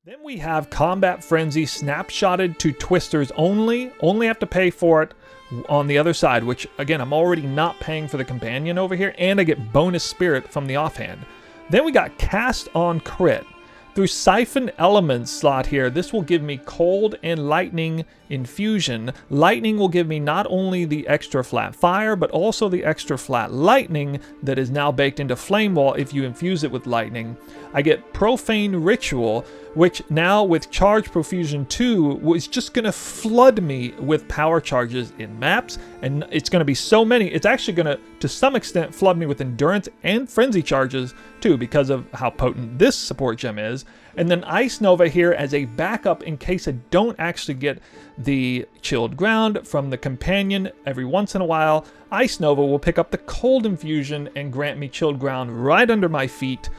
Then we have Combat Frenzy snapshotted to Twisters only. Only have to pay for it on the other side, which again, I'm already not paying for the companion over here, and I get bonus spirit from the offhand. Then we got Cast on Crit. Through Siphon Elements slot here, this will give me Cold and Lightning Infusion. Lightning will give me not only the extra flat fire, but also the extra flat lightning that is now baked into Flame Wall if you infuse it with lightning. I get Profane Ritual, which now with Charge Profusion 2 is just going to flood me with power charges in maps, and it's going to be so many, it's actually going to some extent flood me with Endurance and Frenzy charges too, because of how potent this support gem is. And then Ice Nova here as a backup in case I don't actually get the Chilled Ground from the companion. Every once in a while, Ice Nova will pick up the Cold Infusion and grant me Chilled Ground right under my feet,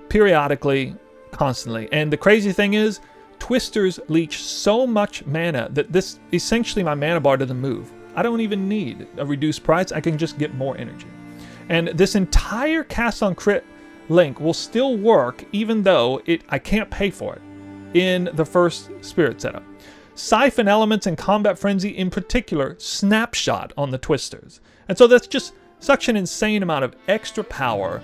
periodically, constantly. And the crazy thing is, Twisters leech so much mana that this essentially my mana bar doesn't move. I don't even need a reduced price, I can just get more energy. And this entire Cast on Crit link will still work even though I can't pay for it in the first spirit setup. Siphon Elements and Combat Frenzy in particular snapshot on the Twisters. And so that's just such an insane amount of extra power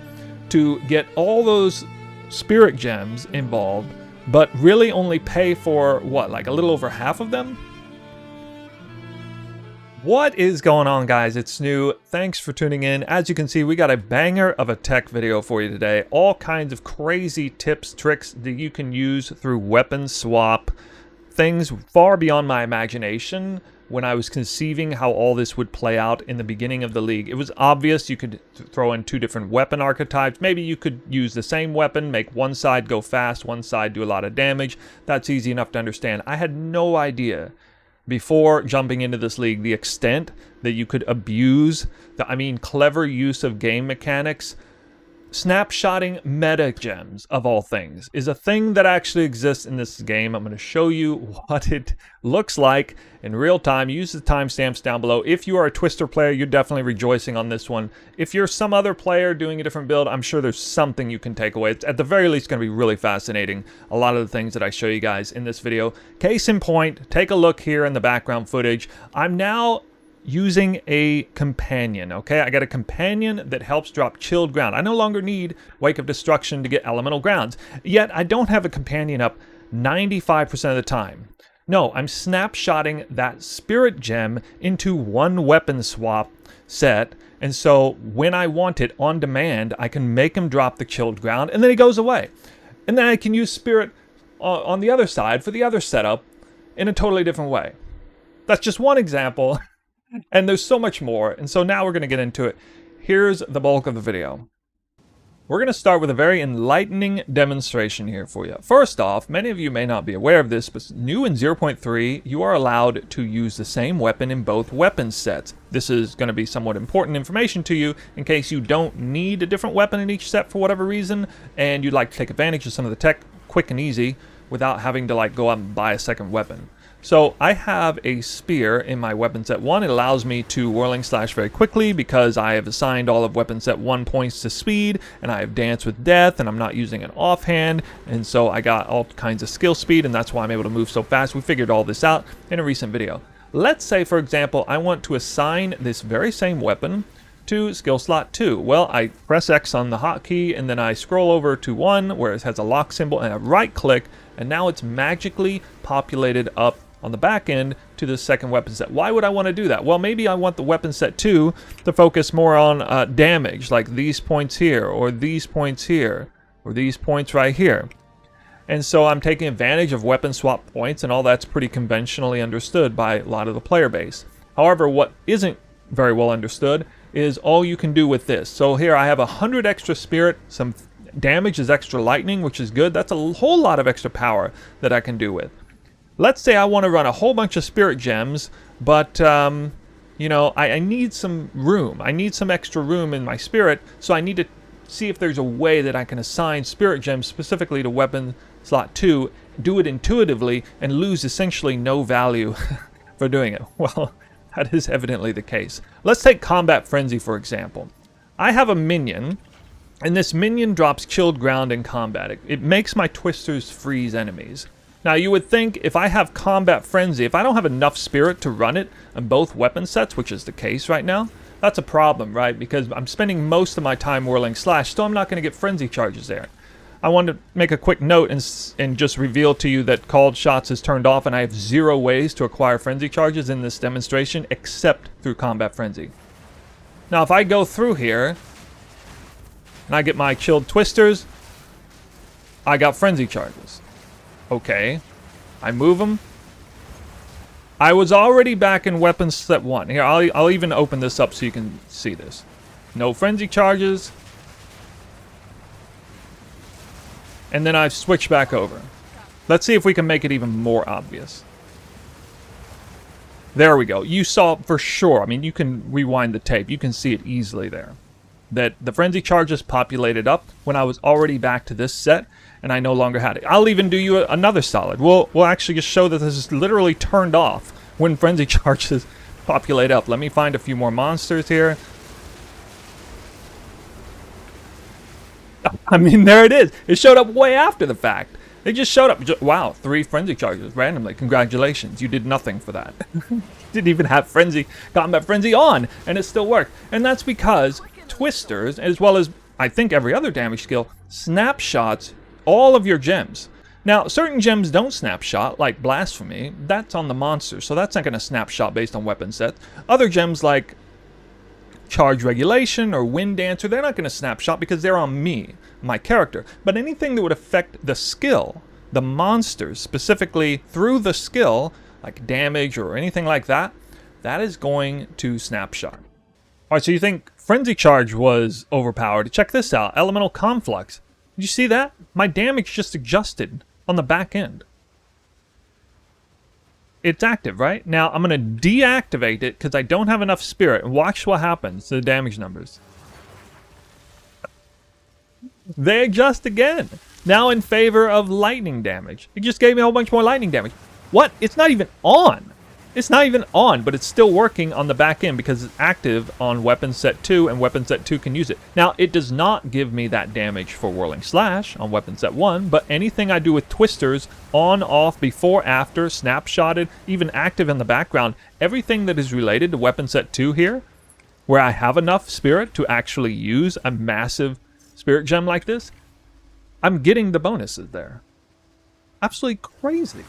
to get all those spirit gems involved, but really only pay for what, like a little over half of them? What is going on, guys? It's Snoo. Thanks for tuning in. As you can see, we got a banger of a tech video for you today. All kinds of crazy tips, tricks that you can use through weapon swap. Things far beyond my imagination when I was conceiving how all this would play out in the beginning of the league. It was obvious you could throw in two different weapon archetypes. Maybe you could use the same weapon, make one side go fast, one side do a lot of damage. That's easy enough to understand. I had no idea before jumping into this league the extent that you could abuse the, clever use of game mechanics. Snapshotting meta gems, of all things, is a thing that actually exists in this game. I'm going to show you what it looks like in real time. Use the timestamps down below. If you are a Twister player, you're definitely rejoicing on this one. If you're some other player doing a different build, I'm sure there's something you can take away. It's at the very least going to be really fascinating, a lot of the things that I show you guys in this video. Case in point, take a look here in the background footage. I'm now using a companion, okay? I got a companion that helps drop Chilled Ground. I no longer need Wake of Destruction to get elemental grounds, yet I don't have a companion up 95% of the time. No, I'm snapshotting that spirit gem into one weapon swap set, and so when I want it on demand, I can make him drop the Chilled Ground, and then he goes away. And then I can use spirit on the other side for the other setup in a totally different way. That's just one example. And there's so much more, and so now we're going to get into it. Here's the bulk of the video. We're going to start with a very enlightening demonstration here for you. First off, many of you may not be aware of this, but new in 0.3, you are allowed to use the same weapon in both weapon sets. This is going to be somewhat important information to you in case you don't need a different weapon in each set for whatever reason, and you'd like to take advantage of some of the tech quick and easy without having to go out and buy a second weapon. So I have a spear in my weapon set 1. It allows me to whirling slash very quickly because I have assigned all of weapon set 1 points to speed, and I have dance with death, and I'm not using an offhand, and so I got all kinds of skill speed, and that's why I'm able to move so fast. We figured all this out in a recent video. Let's say, for example, I want to assign this very same weapon to skill slot 2. Well, I press X on the hotkey, and then I scroll over to 1 where it has a lock symbol, and I right click, and now it's magically populated up on the back end to the second weapon set. Why would I want to do that? Well, maybe I want the weapon set 2 to focus more on damage, like these points here, or these points here, or these points right here. And so I'm taking advantage of weapon swap points, and all that's pretty conventionally understood by a lot of the player base. However, what isn't very well understood is all you can do with this. So here I have 100 extra spirit, some damage is extra lightning, which is good. That's a whole lot of extra power that I can do with. Let's say I want to run a whole bunch of spirit gems, but, I need some room. I need some extra room in my spirit, so I need to see if there's a way that I can assign spirit gems specifically to weapon slot 2, do it intuitively, and lose essentially no value for doing it. Well, that is evidently the case. Let's take Combat Frenzy, for example. I have a minion And this minion drops chilled ground in combat. It makes my twisters freeze enemies. Now you would think if I have combat frenzy, if I don't have enough spirit to run it on both weapon sets, which is the case right now, that's a problem, right? Because I'm spending most of my time whirling slash, so I'm not going to get frenzy charges there. I wanted to make a quick note and just reveal to you that called shots is turned off, and I have 0 ways to acquire frenzy charges in this demonstration except through combat frenzy. Now if I go through here and I get my chilled twisters, I got frenzy charges. Okay, I move them. I was already back in weapons set 1. Here, I'll even open this up so you can see this. No frenzy charges. And then I've switched back over. Let's see if we can make it even more obvious. There we go. You saw for sure. I mean, you can rewind the tape. You can see it easily there. That the frenzy charges populated up when I was already back to this set, and I no longer had it. I'll even do you another solid. We'll actually just show that this is literally turned off when frenzy charges populate up. Let me find a few more monsters here. I mean, there it is. It showed up way after the fact. They just showed up. Wow, 3 frenzy charges randomly. Congratulations. You did nothing for that. Didn't even have combat frenzy on, and it still worked. And that's because twisters, as well as I think every other damage skill, snapshots all of your gems. Now, certain gems don't snapshot, like Blasphemy. That's on the monster, so that's not going to snapshot based on weapon sets. Other gems like Charge Regulation or Wind Dancer, they're not going to snapshot because they're on me, my character. But anything that would affect the skill, the monsters, specifically through the skill, like damage or anything like that, that is going to snapshot. Alright, so you think Frenzy Charge was overpowered. Check this out, Elemental Conflux. Did you see that? My damage just adjusted on the back end. It's active, right? Now, I'm going to deactivate it because I don't have enough spirit. And watch what happens to the damage numbers. They adjust again. Now in favor of lightning damage. It just gave me a whole bunch more lightning damage. What? It's not even on. It's not even on, but it's still working on the back end because it's active on weapon set 2, and weapon set 2 can use it. Now, it does not give me that damage for Whirling Slash on weapon set 1, but anything I do with twisters, on, off, before, after, snapshotted, even active in the background, everything that is related to weapon set 2 here, where I have enough spirit to actually use a massive spirit gem like this, I'm getting the bonuses there. Absolutely crazy.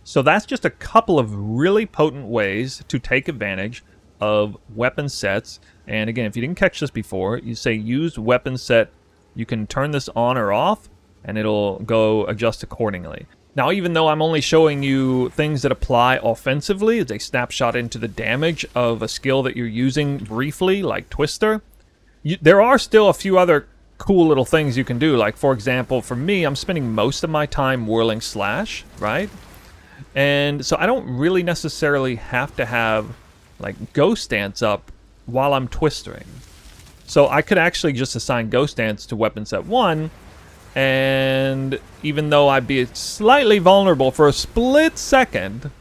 So that's just a couple of really potent ways to take advantage of weapon sets. And again, if you didn't catch this before, you say use weapon set, you can turn this on or off, and it'll go adjust accordingly. Now, even though I'm only showing you things that apply offensively, as a snapshot into the damage of a skill that you're using briefly, like Twister, there are still a few other cool little things you can do. Like, for example, for me, I'm spending most of my time Whirling Slash, right? And so I don't really necessarily have to have like Ghost Dance up while I'm twistering. So I could actually just assign Ghost Dance to weapon set 1, and even though I'd be slightly vulnerable for a split second,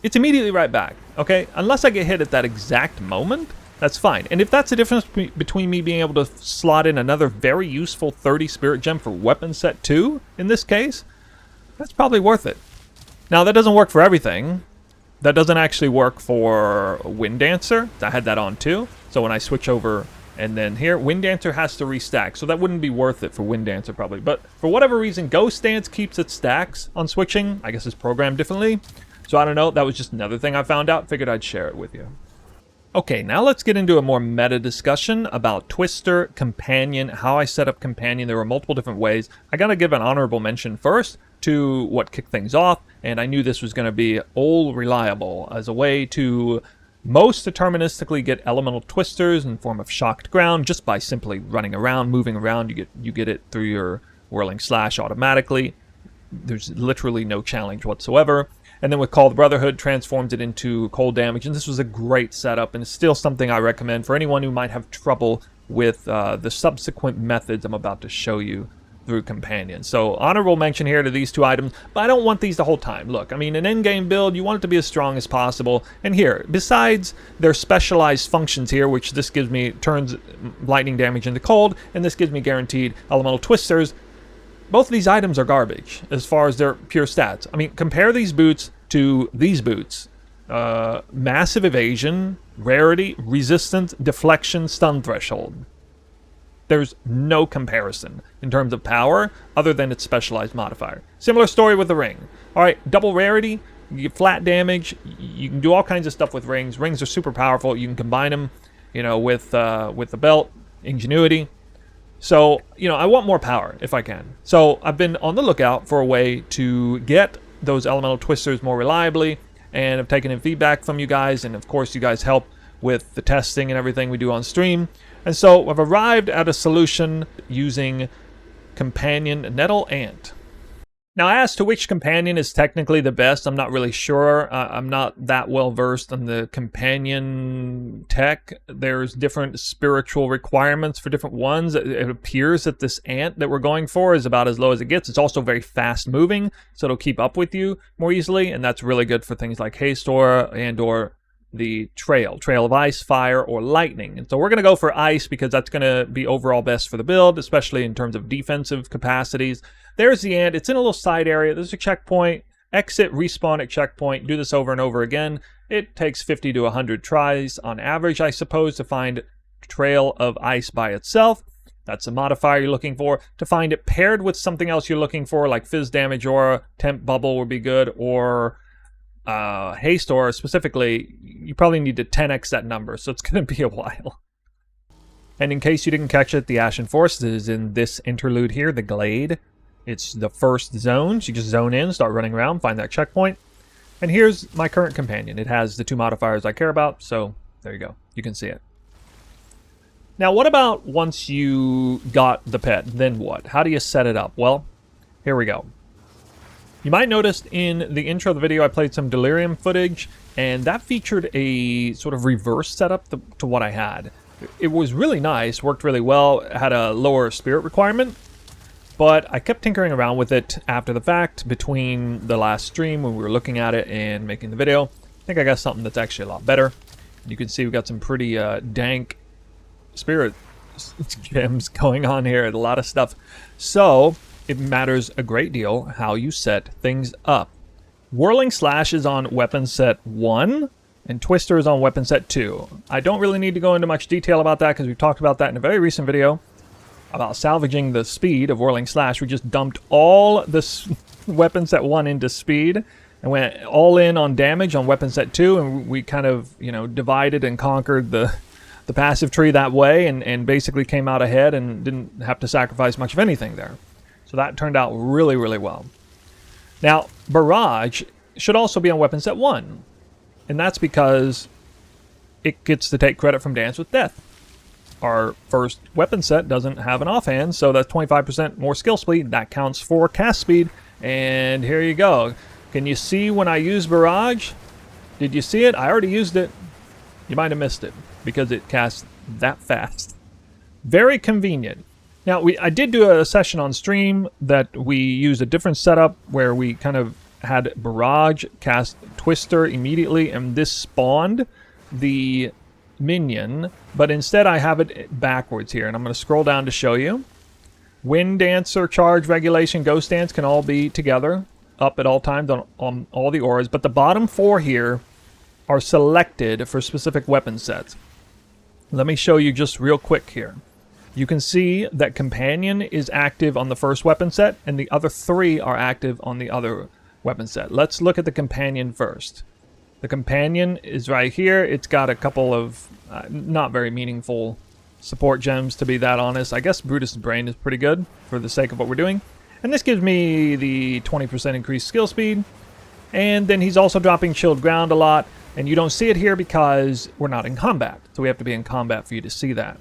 it's immediately right back, okay? Unless I get hit at that exact moment, that's fine. And if that's the difference between me being able to slot in another very useful 30 Spirit Gem for weapon set 2, in this case, that's probably worth it. Now, that doesn't work for everything. That doesn't actually work for Wind Dancer. I had that on too. So when I switch over and then here, Wind Dancer has to restack. So that wouldn't be worth it for Wind Dancer probably. But for whatever reason, Ghost Dance keeps its stacks on switching. I guess it's programmed differently. So I don't know. That was just another thing I found out. Figured I'd share it with you. Okay, now let's get into a more meta discussion about Twister, Companion, how I set up Companion. There were multiple different ways. I gotta give an honorable mention first to what kicked things off, and I knew this was going to be all reliable as a way to most deterministically get elemental twisters in form of shocked ground just by simply running around, moving around. You get it through your Whirling Slash automatically. There's literally no challenge whatsoever. And then with Call the Brotherhood, transformed it into cold damage, and this was a great setup, and it's still something I recommend for anyone who might have trouble with the subsequent methods I'm about to show you through companions. So honorable mention here to these two items, but I don't want these the whole time. Look, I mean, an endgame build, you want it to be as strong as possible. And here, besides their specialized functions here, which this gives me, turns lightning damage into cold, and this gives me guaranteed elemental twisters, both of these items are garbage as far as their pure stats. I mean, compare these boots to these boots. Massive evasion, rarity, resistance, deflection, stun threshold. There's no comparison in terms of power other than its specialized modifier. Similar story with the ring. All right, double rarity, you get flat damage. You can do all kinds of stuff with rings. Rings are super powerful. You can combine them, you know, with the belt, ingenuity. So, you know, I want more power if I can. So I've been on the lookout for a way to get those elemental twisters more reliably, and I've taken in feedback from you guys, and of course you guys help with the testing and everything we do on stream. And so I've arrived at a solution using companion nettle ant. Now, as to which companion is technically the best, I'm not really sure. I'm not that well versed in the companion tech. There's different spiritual requirements for different ones. It appears that this ant that we're going for is about as low as it gets. It's also very fast moving, so it'll keep up with you more easily, and that's really good for things like haste aura and or the trail of ice, fire, or lightning. And so we're going to go for ice because that's going to be overall best for the build, especially in terms of defensive capacities. There's the ant. It's in a little side area. There's a checkpoint. Exit, respawn at checkpoint. Do this over and over again. It takes 50 to 100 tries on average, I suppose, to find trail of ice by itself. That's the modifier you're looking for. To find it paired with something else you're looking for, like fizz damage aura, temp bubble would be good, or haste aura specifically, you probably need to 10x that number, so it's going to be a while. And in case you didn't catch it, the Ashen Forest is in this interlude here, the Glade. It's the first zone, so you just zone in, start running around, find that checkpoint. And here's my current companion. It has the two modifiers I care about, so there you go. You can see it. Now, what about once you got the pet? Then what? How do you set it up? Well, here we go. You might notice in the intro of the video I played some Delirium footage, and that featured a sort of reverse setup to what I had. It was really nice, worked really well, had a lower spirit requirement, but I kept tinkering around with it after the fact between the last stream when we were looking at it and making the video. I think I got something that's actually a lot better. You can see we've got some pretty dank spirit gems going on here, a lot of stuff. So it matters a great deal how you set things up. Whirling Slash is on weapon set 1, and Twister is on weapon set 2. I don't really need to go into much detail about that because we've talked about that in a very recent video about salvaging the speed of Whirling Slash. We just dumped all the weapon set 1 into speed and went all in on damage on weapon set 2, and we kind of, you know, divided and conquered the passive tree that way, and basically came out ahead and didn't have to sacrifice much of anything there. So that turned out really, really well. Now, Barrage should also be on weapon set 1, and that's because it gets to take credit from Dance with Death. Our first weapon set doesn't have an offhand, so that's 25% more skill speed. That counts for cast speed, and here you go. Can you see when I use Barrage? Did you see it? I already used it. You might have missed it because it casts that fast. Very convenient. Now, I did do a session on stream that we used a different setup where we kind of had Barrage cast Twister immediately, and this spawned the minion, but instead I have it backwards here, and I'm going to scroll down to show you. Wind Dancer, Charge, Regulation, Ghost Dance can all be together, up at all times on all the auras, but the bottom 4 here are selected for specific weapon sets. Let me show you just real quick here. You can see that Companion is active on the first weapon set, and the other 3 are active on the other weapon set. Let's look at the Companion first. The Companion is right here. It's got a couple of not very meaningful support gems, to be that honest. I guess Brutus' Brain is pretty good for the sake of what we're doing. And this gives me the 20% increased skill speed. And then he's also dropping Chilled Ground a lot. And you don't see it here because we're not in combat. So we have to be in combat for you to see that.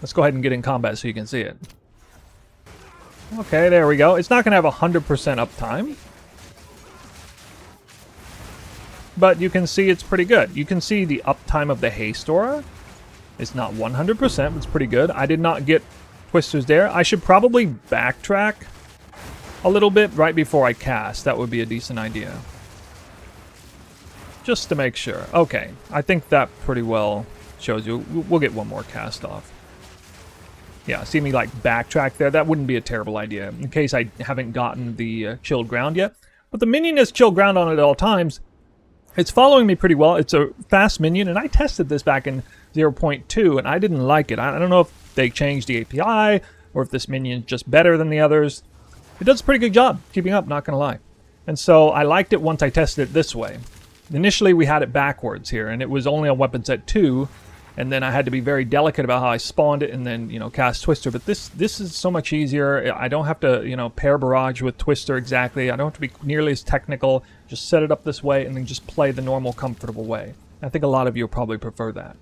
Let's go ahead and get in combat so you can see it. Okay, there we go. It's not going to have 100% uptime, but you can see it's pretty good. You can see the uptime of the haste aura. It's not 100%, but it's pretty good. I did not get Twister's there. I should probably backtrack a little bit right before I cast. That would be a decent idea. Just to make sure. Okay, I think that pretty well shows you. We'll get one more cast off. Yeah, see me like backtrack there? That wouldn't be a terrible idea in case I haven't gotten the chilled ground yet. But the minion has chilled ground on it at all times. It's following me pretty well. It's a fast minion, and I tested this back in 0.2, and I didn't like it. I don't know if they changed the API, or if this minion's just better than the others. It does a pretty good job keeping up, not gonna lie. And so I liked it once I tested it this way. Initially, we had it backwards here, and it was only on weapon set 2, and then I had to be very delicate about how I spawned it and then, you know, cast Twister. But this is so much easier. I don't have to, you know, pair barrage with Twister exactly. I don't have to be nearly as technical. Just set it up this way and then just play the normal, comfortable way. I think a lot of you will probably prefer that.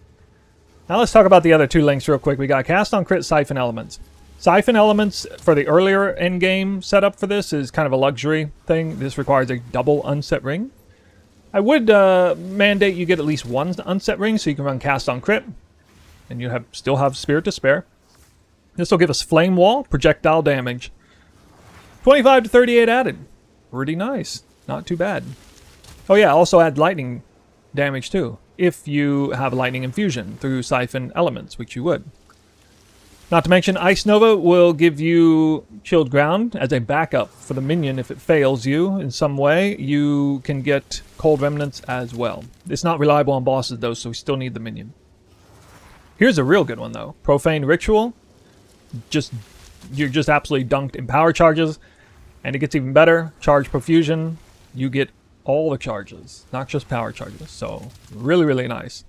Now let's talk about the other two links real quick. We got Cast on Crit, Siphon Elements. Siphon Elements for the earlier endgame setup for this is kind of a luxury thing. This requires a double unset ring. I would mandate you get at least one unset ring so you can run Cast on Crit, and you still have Spirit to spare. This will give us Flame Wall, projectile damage. 25 to 38 added. Pretty nice. Not too bad. Oh yeah, also add lightning damage too, if you have lightning infusion through Siphon Elements, which you would. Not to mention, Ice Nova will give you chilled ground as a backup for the minion. If it fails you in some way, you can get cold remnants as well. It's not reliable on bosses though, so we still need the minion. Here's a real good one though. Profane Ritual. You're just absolutely dunked in power charges. And it gets even better. Charge Profusion. You get all the charges, not just power charges. So really, really nice.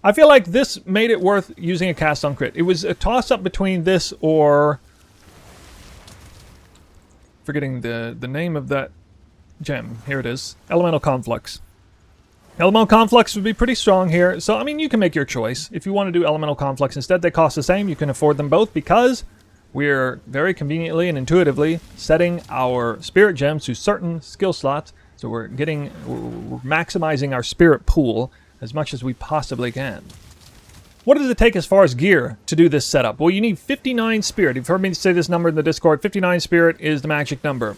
I feel like this made it worth using a Cast on Crit. It was a toss-up between this or... forgetting the name of that gem. Here it is. Elemental Conflux. Elemental Conflux would be pretty strong here. So, I mean, you can make your choice. If you want to do Elemental Conflux instead, they cost the same. You can afford them both because we're very conveniently and intuitively setting our Spirit Gems to certain skill slots. So we're maximizing our Spirit pool as much as we possibly can. What does it take as far as gear to do this setup? Well, you need 59 Spirit. You've heard me say this number in the Discord. 59 Spirit is the magic number.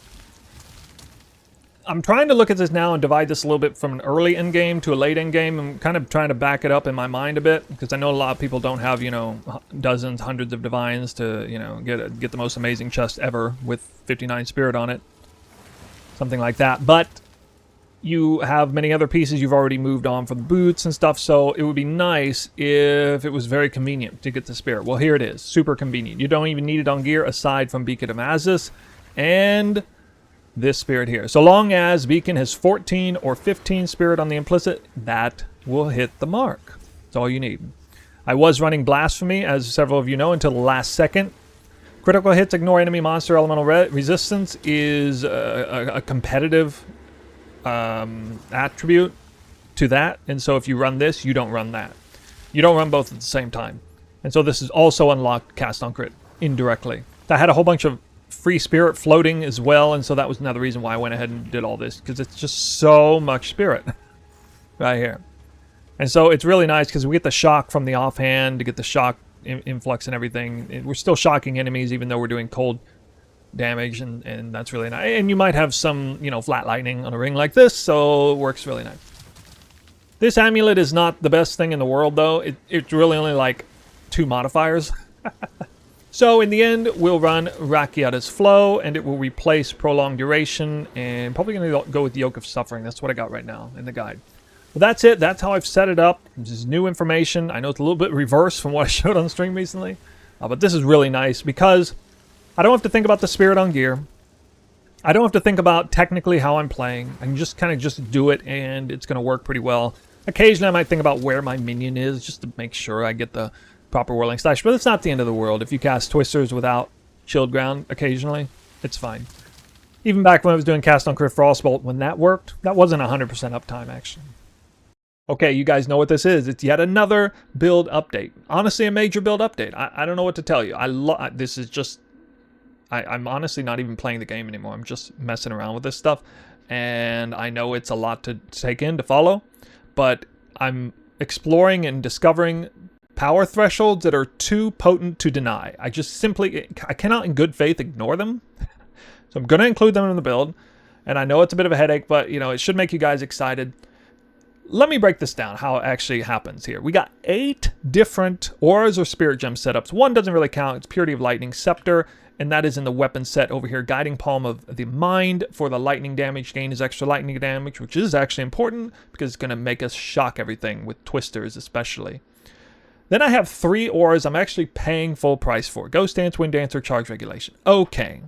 I'm trying to look at this now and divide this a little bit from an early endgame to a late endgame. I'm kind of trying to back it up in my mind a bit because I know a lot of people don't have, you know, dozens, hundreds of divines to, you know, get the most amazing chest ever with 59 Spirit on it. Something like that. But you have many other pieces you've already moved on from the boots and stuff, so it would be nice if it was very convenient to get the Spirit. Well, here it is. Super convenient. You don't even need it on gear aside from Beacon of Azus and this Spirit here. So long as Beacon has 14 or 15 Spirit on the implicit, that will hit the mark. That's all you need. I was running Blasphemy, as several of you know, until the last second. Critical hits ignore enemy monster elemental resistance is a competitive attribute to that, and so if you run this, you don't run that. You don't run both at the same time. And so this is also unlocked Cast on Crit indirectly. I had a whole bunch of free Spirit floating as well, and so that was another reason why I went ahead and did all this, because it's just so much Spirit right here. And so it's really nice because we get the shock from the offhand to get the shock influx and everything. We're still shocking enemies even though we're doing cold damage, and that's really nice. And you might have some, you know, flat lightning on a ring like this, so it works really nice. This amulet is not the best thing in the world though. It's really only like 2 modifiers. So in the end, we'll run Rakiata's Flow, and it will replace Prolonged Duration, and probably going to go with Yoke of Suffering. That's what I got right now in the guide. But that's it. That's how I've set it up. This is new information. I know it's a little bit reverse from what I showed on stream recently, but this is really nice because I don't have to think about the Spirit on gear. I don't have to think about technically how I'm playing. I can just kind of just do it, and it's going to work pretty well. Occasionally, I might think about where my minion is just to make sure I get the proper whirling slash, but it's not the end of the world. If you cast Twisters without chilled ground occasionally, it's fine. Even back when I was doing Cast on Crit Frostbolt, when that worked, that wasn't 100% uptime actually. Okay, you guys know what this is. It's yet another build update. Honestly, a major build update. I don't know what to tell you. This is just... I'm honestly not even playing the game anymore. I'm just messing around with this stuff. And I know it's a lot to take in, to follow. But I'm exploring and discovering power thresholds that are too potent to deny. I cannot in good faith ignore them. So I'm going to include them in the build. And I know it's a bit of a headache, but you know, it should make you guys excited. Let me break this down, how it actually happens here. We got 8 different auras or spirit gem setups. One doesn't really count. It's Purity of Lightning Scepter, and that is in the weapon set over here. Guiding Palm of the Mind for the lightning damage. Gain is extra lightning damage, which is actually important because it's going to make us shock everything with twisters especially. Then I have 3 auras I'm actually paying full price for. Ghost Dance, Wind Dancer, Charge Regulation. Okay.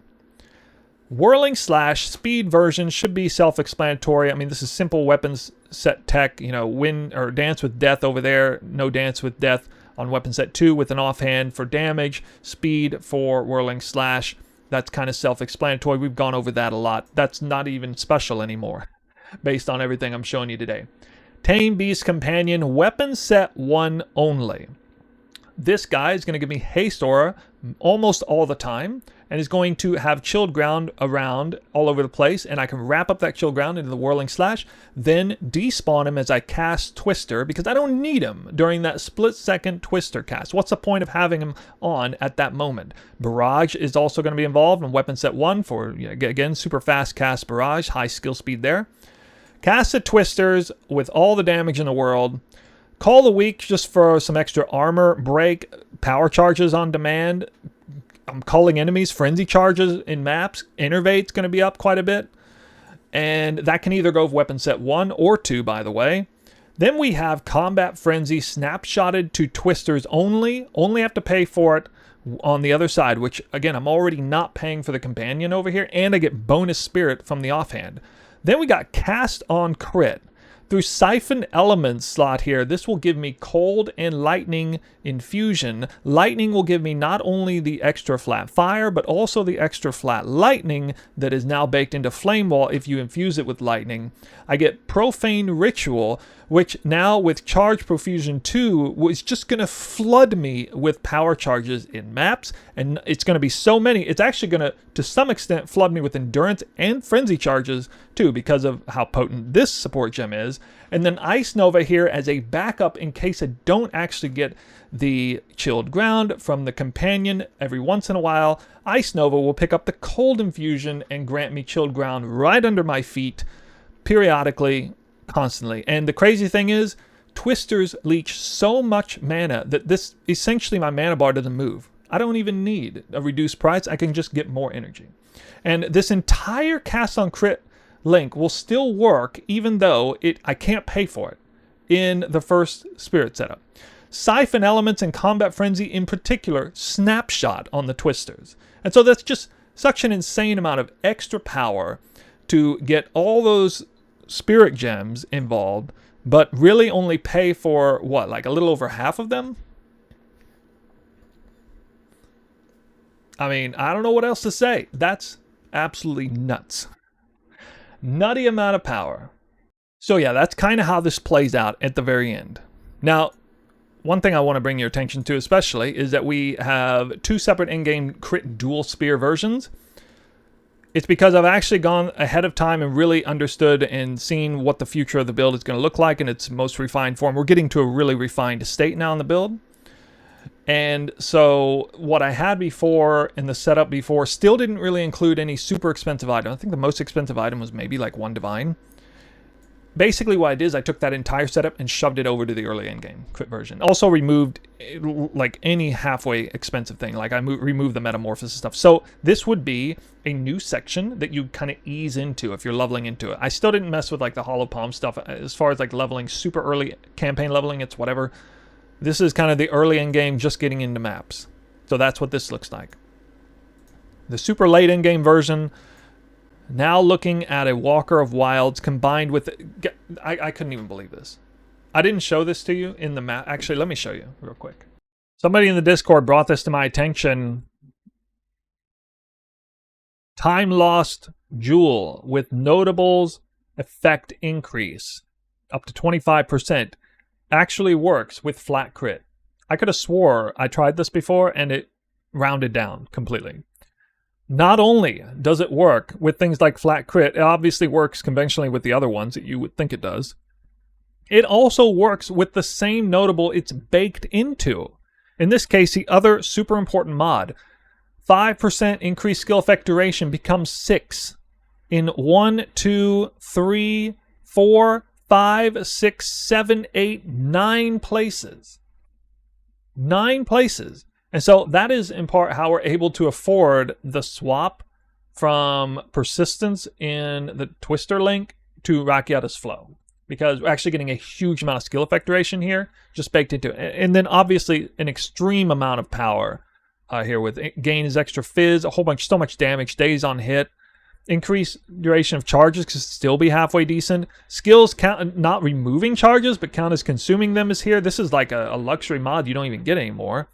Whirling Slash speed version should be self-explanatory. I mean, this is simple weapons set tech. You know, win or Dance with Death over there. No Dance with Death on weapon set 2 with an offhand for damage. Speed for Whirling Slash. That's kind of self-explanatory. We've gone over that a lot. That's not even special anymore based on everything I'm showing you today. Tame Beast Companion, weapon set 1 only. This guy is going to give me Haste Aura almost all the time, and is going to have Chilled Ground around all over the place, and I can wrap up that Chilled Ground into the Whirling Slash, then despawn him as I cast Twister, because I don't need him during that split-second Twister cast. What's the point of having him on at that moment? Barrage is also going to be involved in weapon set 1 for, again, super fast cast Barrage, high skill speed there. Cast the Twisters with all the damage in the world. Call the Weak just for some extra armor, break, power charges on demand. I'm calling enemies, frenzy charges in maps. Innervate's going to be up quite a bit. And that can either go with weapon set 1 or 2, by the way. Then we have Combat Frenzy, snapshotted to Twisters only. Only have to pay for it on the other side, which, again, I'm already not paying for the companion over here. And I get bonus spirit from the offhand. Then we got Cast on Crit. Through Siphon Elements slot here, this will give me Cold and Lightning Infusion. Lightning will give me not only the extra flat fire, but also the extra flat lightning that is now baked into Flame Wall if you infuse it with lightning. I get Profane Ritual, which now with Charge Profusion 2 is just going to flood me with power charges in maps, and it's going to be so many. It's actually going to some extent, flood me with Endurance and Frenzy charges too, because of how potent this support gem is. And then Ice Nova here as a backup in case I don't actually get the Chilled Ground from the companion. Every once in a while, Ice Nova will pick up the Cold Infusion and grant me Chilled Ground right under my feet, periodically, constantly. And the crazy thing is, Twisters leech so much mana that this, essentially my mana bar doesn't move. I don't even need a reduced price. I can just get more energy. And this entire Cast on Crit link will still work even though I can't pay for it in the first spirit setup. Siphon Elements and Combat Frenzy in particular snapshot on the Twisters. And so that's just such an insane amount of extra power to get all those spirit gems involved, but really only pay for what, like a little over half of them? I mean, I don't know what else to say. That's absolutely nuts. Nutty amount of power. So yeah, that's kind of how this plays out at the very end. Now, one thing I want to bring your attention to especially is that we have 2 separate in-game crit dual spear versions. It's because I've actually gone ahead of time and really understood and seen what the future of the build is going to look like in its most refined form. We're getting to a really refined state now in the build. And so what I had before in the setup before still didn't really include any super expensive item. I think the most expensive item was maybe like 1 divine. Basically what I did is I took that entire setup and shoved it over to the early in-game crit version. Also removed like any halfway expensive thing. Like I removed the metamorphosis stuff. So this would be a new section that you kind of ease into if you're leveling into it. I still didn't mess with like the hollow palm stuff as far as like leveling, super early campaign leveling. It's whatever. This is kind of the early in-game, just getting into maps. So that's what this looks like. The super late in-game version, now looking at a Walker of Wilds combined with... I couldn't even believe this. I didn't show this to you in the map. Actually, let me show you real quick. Somebody in the Discord brought this to my attention. Time Lost Jewel with Notables Effect Increase. Up to 25%. Actually works with flat crit. I could have swore I tried this before and it rounded down completely. Not only does it work with things like flat crit, it obviously works conventionally with the other ones that you would think it does. it also works with the same notable it's baked into. In this case, the other super important mod. 5% increased skill effect duration becomes 6 in 1, 2, 3, 4, 5, 6, 7, 8, 9 places. 9 places. And so that is in part how we're able to afford the swap from persistence in the Twister link to Rakiata's flow. Because we're actually getting a huge amount of skill effect duration here, just baked into it. And then obviously an extreme amount of power here with gain is extra fizz, a whole bunch, so much damage, days on hit, increased duration of charges because still be halfway decent. Skills count, not removing charges, but count as consuming them is here. This is like a luxury mod you don't even get anymore.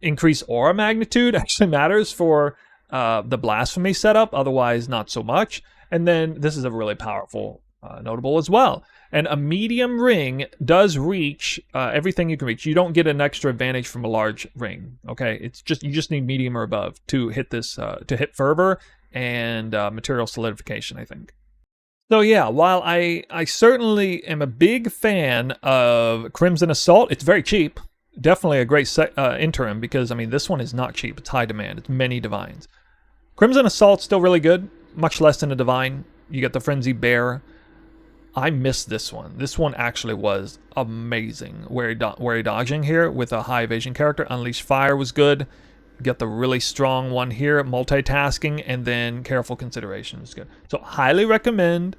Increased aura magnitude actually matters for the blasphemy setup, otherwise not so much. And then this is a really powerful notable as well. And a medium ring does reach everything you can reach. You don't get an extra advantage from a large ring. Okay, it's just you just need medium or above to hit this to hit fervor and material solidification, I think. So yeah, while I certainly am a big fan of Crimson Assault, it's very cheap. Definitely a great interim because I mean this one is not cheap. It's high demand. It's many divines. Crimson Assault's still really good. Much less than a divine. You get the Frenzied Bear. I missed this one. This one actually was amazing. Wary dodging here with a high evasion character. Unleash Fire was good. You get the really strong one here. Multitasking and then Careful Consideration is good. So highly recommend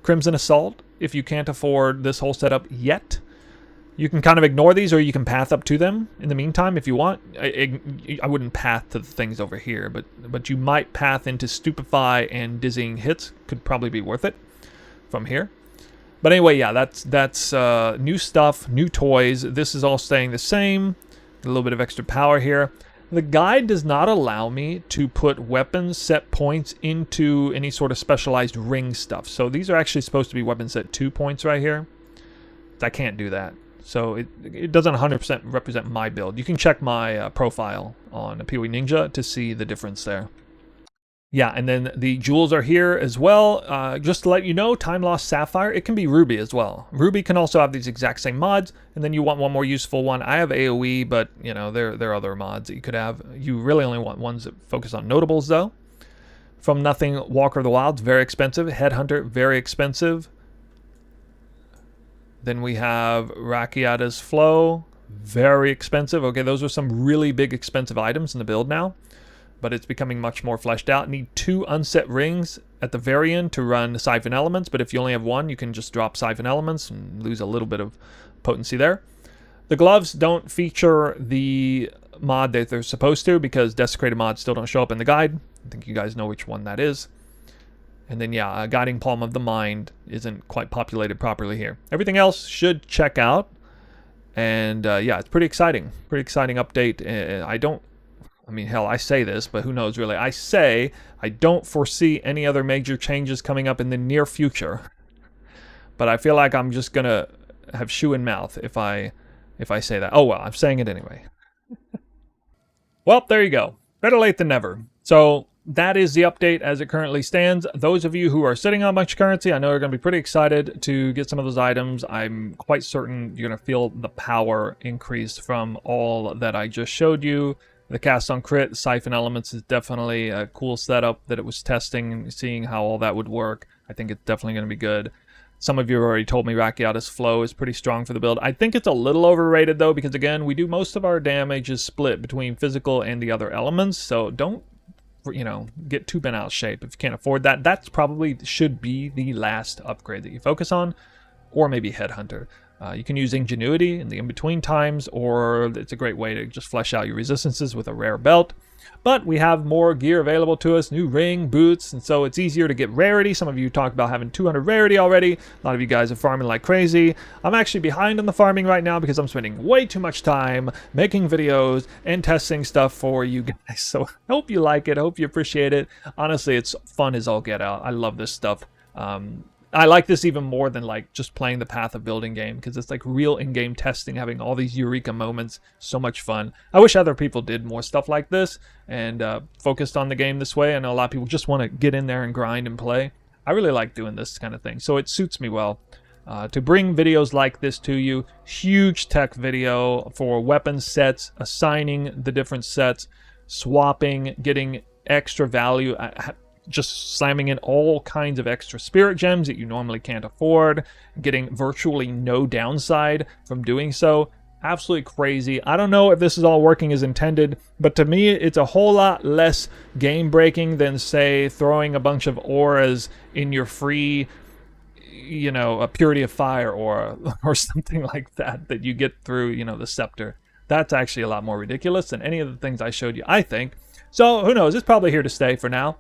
Crimson Assault if you can't afford this whole setup yet. You can kind of ignore these or you can path up to them in the meantime if you want. I wouldn't path to the things over here, but you might path into Stupefy and Dizzying Hits. Could probably be worth it from here. But anyway, yeah, that's new stuff, new toys. This is all staying the same. A little bit of extra power here. The guide does not allow me to put weapons set points into any sort of specialized ring stuff. So these are actually supposed to be weapon set 2 points right here. I can't do that. So it doesn't 100% represent my build. You can check my profile on PoE Ninja to see the difference there. Yeah, and then the jewels are here as well. Just to let you know, Time Lost Sapphire, it can be Ruby as well. Ruby can also have these exact same mods, and then you want one more useful one. I have AoE, but you know there are other mods that you could have. You really only want ones that focus on notables though. From Nothing, Walker of the Wilds, very expensive. Headhunter, very expensive. Then we have Rakiata's Flow, very expensive. Okay, those are some really big expensive items in the build now. But it's becoming much more fleshed out. Need 2 unset rings at the very end to run Siphon Elements, but if you only have 1, you can just drop Siphon Elements and lose a little bit of potency there. The gloves don't feature the mod that they're supposed to because Desecrated mods still don't show up in the guide. I think you guys know which one that is. And then yeah, Guiding Palm of the Mind isn't quite populated properly here. Everything else should check out. And yeah, it's pretty exciting. Pretty exciting update. I mean, hell, I say this, but who knows really. I say I don't foresee any other major changes coming up in the near future. But I feel like I'm just going to have shoe in mouth if I say that. Oh, well, I'm saying it anyway. Well, there you go. Better late than never. So that is the update as it currently stands. Those of you who are sitting on a bunch of currency, I know are going to be pretty excited to get some of those items. I'm quite certain you're going to feel the power increase from all that I just showed you. The cast on crit, Siphon Elements is definitely a cool setup that it was testing and seeing how all that would work. I think it's definitely going to be good. Some of you already told me Rakiata's Flow is pretty strong for the build. I think it's a little overrated though because again, we do most of our damage is split between physical and the other elements. So don't, you know, get too bent out of shape if you can't afford that. That's probably should be the last upgrade that you focus on, or maybe Headhunter. You can use Ingenuity in the in-between times, or it's a great way to just flesh out your resistances with a rare belt. But we have more gear available to us, new ring, boots, and so it's easier to get rarity. Some of you talked about having 200 rarity already. A lot of you guys are farming like crazy. I'm actually behind on the farming right now because I'm spending way too much time making videos and testing stuff for you guys. So I hope you like it. I hope you appreciate it. Honestly, it's fun as all get out. I love this stuff. I like this even more than like just playing the Path of Building game because it's like real in-game testing, having all these eureka moments. So much fun. I wish other people did more stuff like this and focused on the game this way. I know a lot of people just want to get in there and grind and play. I really like doing this kind of thing, so it suits me well. to bring videos like this to you. Huge tech video for weapon sets, assigning the different sets, swapping, getting extra value, just slamming in all kinds of extra spirit gems that you normally can't afford, getting virtually no downside from doing so. Absolutely crazy. I don't know if this is all working as intended, but to me it's a whole lot less game breaking than, say, throwing a bunch of auras in your free, you know, a Purity of Fire aura or something like that you get through, you know, the Scepter. That's actually a lot more ridiculous than any of the things I showed you, I think. So who knows, it's probably here to stay for now.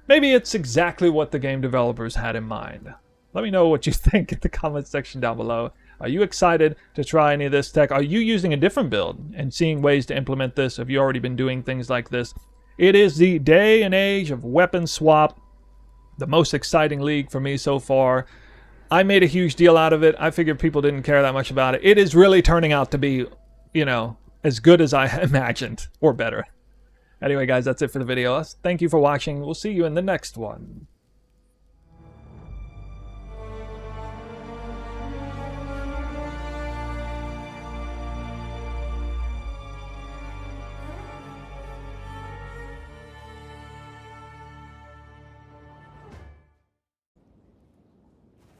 Maybe it's exactly what the game developers had in mind. Let me know what you think in the comment section down below. Are you excited to try any of this tech? Are you using a different build and seeing ways to implement this? Have you already been doing things like this? It is the day and age of weapon swap. The most exciting league for me so far. I made a huge deal out of it. I figured people didn't care that much about it. It is really turning out to be, you know, as good as I imagined, or better. Anyway, guys, that's it for the video. Thank you for watching. We'll see you in the next one.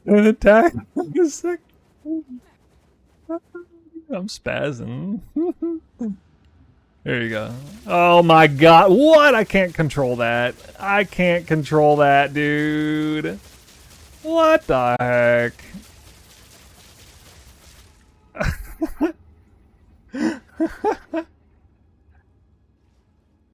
An attack. I'm spazzing. There you go. Oh my god. What? I can't control that. I can't control that, dude. What the heck?